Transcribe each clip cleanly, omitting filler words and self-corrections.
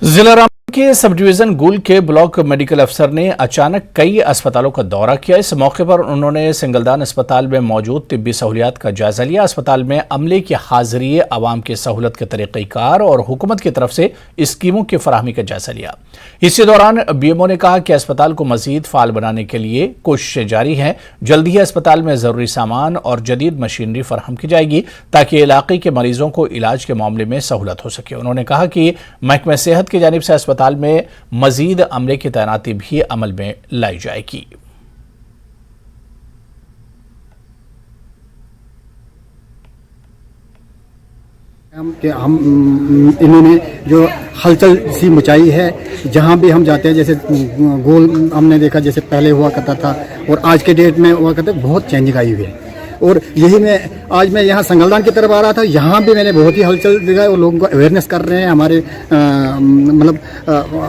जिला रामपुर के sub division गुल के ब्लॉक मेडिकल अफसर ने अचानक कई अस्पतालों का दौरा किया। इस मौके पर उन्होंने सिंगलदान अस्पताल में मौजूद तिब्बी सहूलियात का जायजा लिया। अस्पताल में अमले की हाजिरी, आवाम की सहूलत के तरीक़ेकार और हुकूमत की तरफ से स्कीमों की फराहमी का जायजा लिया। इसी दौरान बीएमओ ने कहा कि अस्पताल को मजीद फाल बनाने के लिए कोशिशें जारी हैं। जल्द ही अस्पताल में जरूरी सामान और जदीद मशीनरी फराहम की जाएगी ताकि इलाके के मरीजों को इलाज के मामले में सहूलत हो सके। उन्होंने कहा कि महकमा सेहत की जानिब से अस्पताल में मजीद अमले की तैनाती भी अमल में लाई जाएगी। हम इन्होंने जो हलचल सी मचाई है, जहाँ भी हम जाते हैं, जैसे गोल हमने देखा जैसे पहले हुआ करता था और आज के डेट में हुआ करता, बहुत चेंजिंग आई हुई है। और यही आज मैं यहाँ संगलदान की तरफ आ रहा था, यहाँ भी मैंने बहुत ही हलचल देखा और लोगों को अवेयरनेस कर रहे हैं हमारे मतलब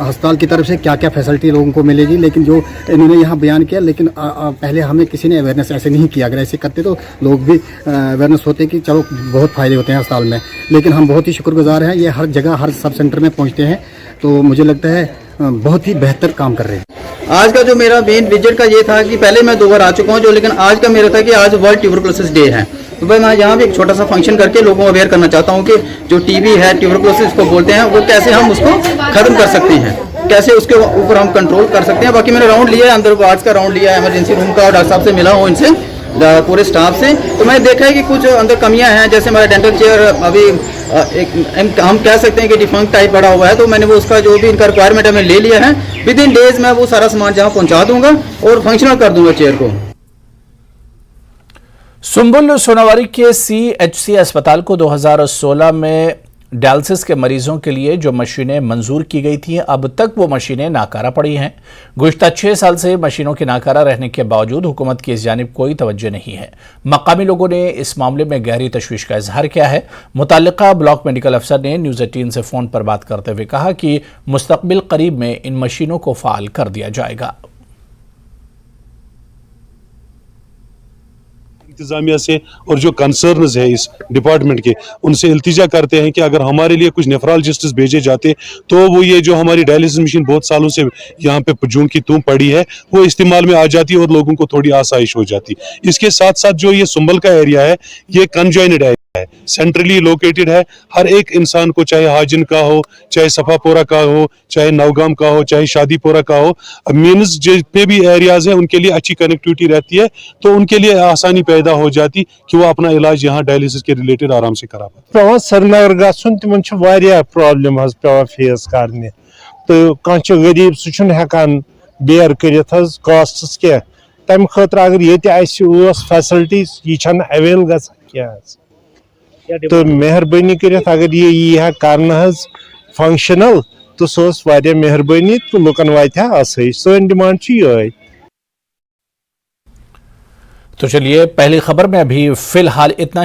अस्पताल की तरफ से क्या क्या फैसिलिटी लोगों को मिलेगी। लेकिन जो इन्होंने यहाँ बयान किया, लेकिन पहले हमें किसी ने अवेयरनेस ऐसे नहीं किया। अगर ऐसे करते तो लोग भी अवेयरनेस होते कि चलो बहुत फ़ायदे होते हैं अस्पताल में। लेकिन हम बहुत ही शुक्रगुजार हैं, ये हर जगह हर सब सेंटर में पहुँचते हैं, तो मुझे लगता है बहुत ही बेहतर काम कर रहे हैं। आज का जो मेरा मेन विजिट का ये था कि पहले मैं 2 बार आ चुका हूँ जो, लेकिन आज का मेरा था कि आज वर्ल्ड ट्यूबरकुलोसिस डे है, तो भाई मैं यहाँ भी एक छोटा सा फंक्शन करके लोगों को अवेयर करना चाहता हूँ कि जो टीबी है, ट्यूबरकुलोसिस को बोलते हैं, वो कैसे हम उसको खत्म कर सकते हैं, कैसे उसके ऊपर हम कंट्रोल कर सकते हैं। बाकी मैंने राउंड लिया है, अंदर आज का राउंड लिया है इमरजेंसी रूम का, और डॉक्टर साहब से मिला हूँ, इनसे पूरे स्टाफ से, तो मैंने देखा है कि कुछ अंदर कमियां हैं। जैसे हमारा डेंटल चेयर अभी हम कह सकते हैं कि डिफंक्ट टाइप पड़ा हुआ है, तो मैंने वो उसका जो भी इनका रिक्वायरमेंट है मैंने ले लिया है। विद इन डेज मैं वो सारा सामान जहां पहुंचा दूंगा और फंक्शनल कर दूंगा चेयर को। सुंबुल सोनावारी के CHC अस्पताल को 2016 में डायलिसिस के मरीजों के लिए जो मशीनें मंजूर की गई थी, अब तक वो मशीनें नाकारा पड़ी हैं। गुज़श्ता 6 साल से मशीनों के नाकारा रहने के बावजूद हुकूमत की इस जानिब कोई तवज्जो नहीं है। मकामी लोगों ने इस मामले में गहरी तशवीश का इजहार किया है। मुतल्लिका ब्लॉक मेडिकल अफसर ने न्यूज़ 18 से फ़ोन पर बात करते हुए कहा कि मुस्तकबिल करीब में इन मशीनों को फ़ाल कर दिया जाएगा। इंतजामिया से और जो कंसर्न्स है इस डिपार्टमेंट के, उनसे इल्तिजा करते हैं कि अगर हमारे लिए कुछ नेफ्रोलॉजिस्ट्स भेजे जाते तो वो ये जो हमारी डायलिसिस मशीन बहुत सालों से यहाँ पे जून की तुम पड़ी है, वो इस्तेमाल में आ जाती और लोगों को थोड़ी आसाइश हो जाती। इसके साथ साथ जो ये सुंबल का एरिया है, ये कंजॉइनेड है, सेंट्रली लोकेटेड है। हर एक इंसान को, चाहे हाजिन का हो, चाहे सफापोरा का हो, चाहे नवगाम का हो, चाहे शादीपोरा का हो, मीन्स जितने भी एरियाज हैं उनके लिए अच्छी कनेक्टिविटी रहती है, तो उनके लिए आसानी पैदा हो जाती कि वो अपना इलाज यहाँ डायलिसिस के रिलेटेड आराम से करा पाते। श्रीनगर गसन तिमन प्रॉब्लम फेस करने, तो कह गरीब सह हेकान बेयर कर कॉस्ट्स क्या तम खतर अगर ये फैसिलिटीज ये अवेल ग, तो मेहरबानी कर अगर ये यह कर फंक्शनल, तो सह मेहरबानी, तो लुकन वात आसाइश। सोन डिमांड ये। तो चलिए, पहली खबर में अभी फिलहाल इतना।